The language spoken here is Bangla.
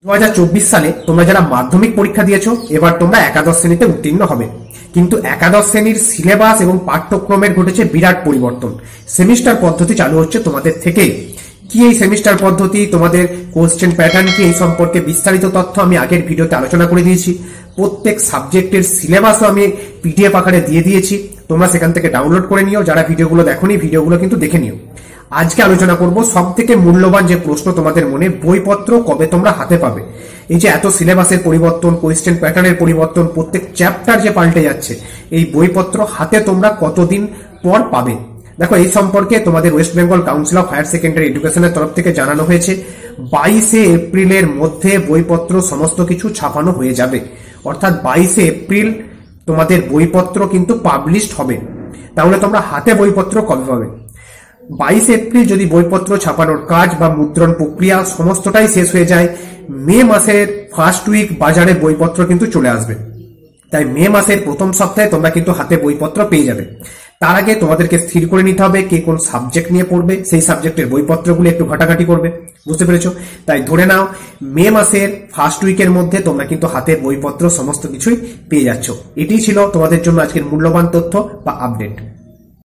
2024 সালে তোমরা যারা মাধ্যমিক পরীক্ষা দিয়েছো এবার তোমরা একাদশ শ্রেণীতে উত্তীর্ণ হবে। কিন্তু একাদশ শ্রেণীর সিলেবাস এবং পাঠ্যক্রমের ঘটেছে বিরাট পরিবর্তন। সেমিস্টার পদ্ধতি চালু হচ্ছে তোমাদের থেকে। কি এই সেমিস্টার পদ্ধতি, তোমাদের কোশ্চেন প্যাটার্ন কি, এই সম্পর্কে বিস্তারিত তথ্য আমি আগের ভিডিওতে আলোচনা করে দিয়েছি। প্রত্যেক সাবজেক্টের সিলেবাসও আমি পিডিএফ আকারে দিয়ে দিয়েছি, তোমরা সেখান থেকে ডাউনলোড করে নিও। যারা ভিডিওগুলো দেখোনি ভিডিওগুলো কিন্তু দেখে নিও। আজকে আলোচনা করব সব থেকে মূল্যবান যে প্রশ্ন তোমাদের মনে, বইপত্র কবে তোমরা হাতে পাবে। এই যে এত সিলেবাসের পরিবর্তন, কোয়েশ্চেন প্যাটার্নের পরিবর্তন, প্রত্যেক চ্যাপ্টার যে পাল্টে যাচ্ছে, এই বইপত্র হাতে তোমরা কতদিন পর পাবে। দেখো, এই সম্পর্কে তোমাদের West Bengal council of higher secondary এডুকেশনের তরফ থেকে জানানো হয়েছে 22শে এপ্রিলের মধ্যে বইপত্র সমস্ত কিছু ছাপানো হয়ে যাবে। অর্থাৎ 22শে এপ্রিল তোমাদের বইপত্র কিন্তু পাবলিশড হবে। তাহলে তোমরা হাতে বইপত্র কবে পাবে? 22 এপ্রিল যদি বইপত্র ছাপানোর কাজ বা মুদ্রণ প্রক্রিয়া সমস্তটাই শেষ হয়ে যায়, মে মাসের ফার্স্ট উইক বাজারে বইপত্র কিন্তু চলে আসবে। তাই মে মাসের প্রথম সপ্তাহে তোমরা কিন্তু হাতে বইপত্র পেয়ে যাবে। তার আগে তোমাদেরকে স্থির করে নিতে হবে কে কোন সাবজেক্ট নিয়ে পড়বে, সেই সাবজেক্টের বইপত্রগুলো একটু ঘাটাঘাটি করবে, বুঝতে পেরেছো? তাই ধরে নাও মে মাসের ফার্স্ট উইকের মধ্যে তোমরা কিন্তু হাতে বইপত্র সমস্ত কিছুই পেয়ে যাচ্ছ। এটাই ছিল তোমাদের জন্য আজকের মূল্যবান তথ্য বা আপডেট।